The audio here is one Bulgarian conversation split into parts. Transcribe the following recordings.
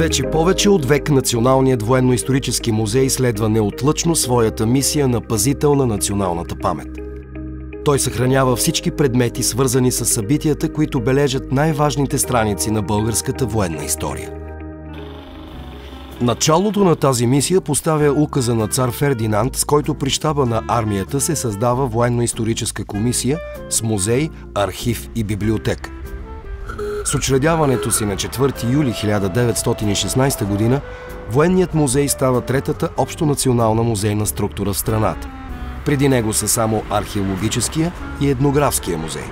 Вече повече от век Националният военно-исторически музей следва неотлъчно своята мисия на пазител на националната памет. Той съхранява всички предмети, свързани с събитията, които бележат най-важните страници на българската военна история. Началото на тази мисия поставя указа на цар Фердинанд, с който при щаба на армията се създава военно-историческа комисия с музей, архив и библиотека. С учредяването си на 4 юли 1916 г. Военният музей става третата общонационална музейна структура в страната. Преди него са само археологическия и етнографския музей.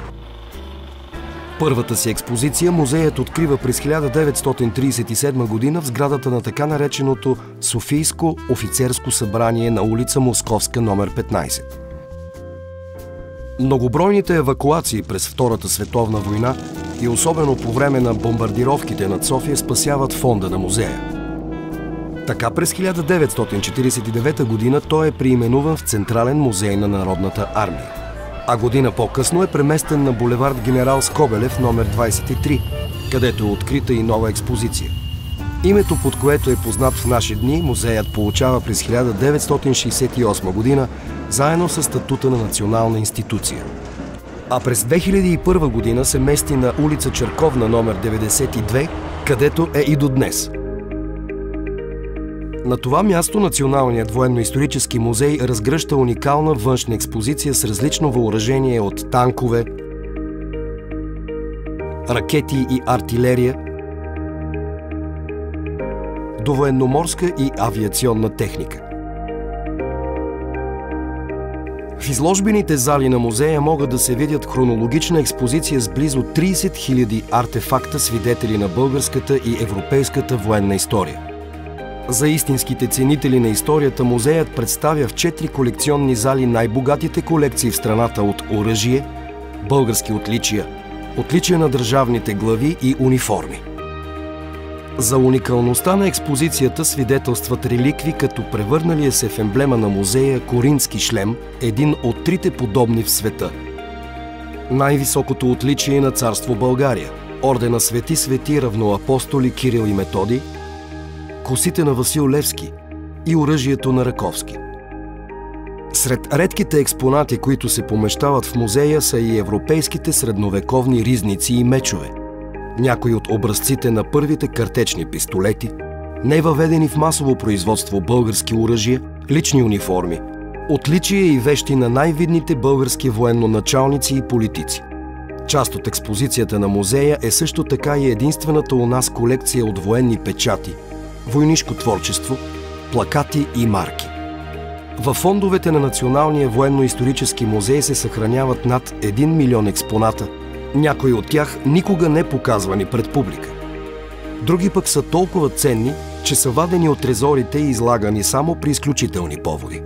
Първата си експозиция музеят открива през 1937 г. в сградата на така нареченото Софийско офицерско събрание на улица Московска, номер 15. Многобройните евакуации през Втората световна война и особено по време на бомбардировките над София спасяват фонда на музея. Така през 1949 г. той е преименуван в Централен музей на Народната армия, а година по-късно е преместен на булевард Генерал Скобелев, номер 23, където е открита и нова експозиция. Името, под което е познат в наши дни, музеят получава през 1968 г. заедно с статута на национална институция. А през 2001 година се мести на улица Черковна, номер 92, където е и до днес. На това място Националният военно-исторически музей разгръща уникална външна експозиция с различно въоръжение от танкове, ракети и артилерия до военноморска и авиационна техника. В изложбените зали на музея могат да се видят хронологична експозиция с близо 30 000 артефакта, свидетели на българската и европейската военна история. За истинските ценители на историята музеят представя в 4 колекционни зали най-богатите колекции в страната от оръжие, български отличия, отличия на държавните глави и униформи. За уникалността на експозицията свидетелстват реликви, като превърналия се в емблема на музея коринтски шлем, един от 3 подобни в света. Най-високото отличие на царство България, ордена Свети равноапостоли Кирил и Методий, косите на Васил Левски и оръжието на Раковски. Сред редките експонати, които се помещават в музея, са и европейските средновековни ризници и мечове, някои от образците на първите картечни пистолети, невъведени в масово производство български оръжия, лични униформи, отличия и вещи на най-видните български военноначалници и политици. Част от експозицията на музея е също така и единствената у нас колекция от военни печати, войнишко творчество, плакати и марки. Във фондовете на Националния военно-исторически музей се съхраняват над 1 милион експоната, някои от тях никога не показвани пред публика. Други пък са толкова ценни, че са вадени от трезорите и излагани само при изключителни поводи.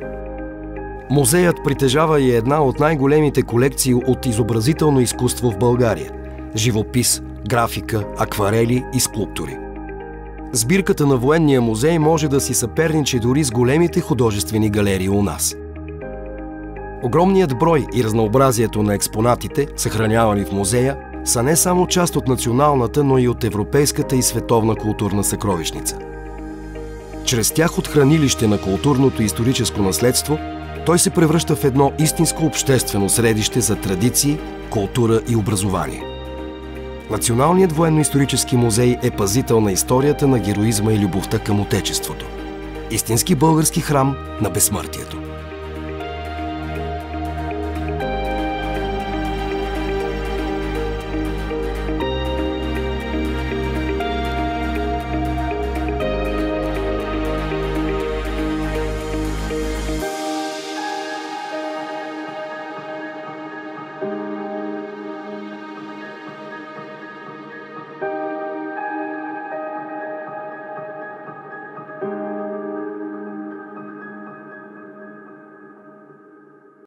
Музеят притежава и една от най-големите колекции от изобразително изкуство в България – живопис, графика, акварели и скулптури. Сбирката на Военния музей може да си съперничи дори с големите художествени галерии у нас. Огромният брой и разнообразието на експонатите, съхранявани в музея, са не само част от националната, но и от европейската и световна културна съкровищница. Чрез тях от хранилище на културното и историческо наследство, той се превръща в едно истинско обществено средище за традиции, култура и образование. Националният военно-исторически музей е пазител на историята на героизма и любовта към Отечеството. Истински български храм на безсмъртието.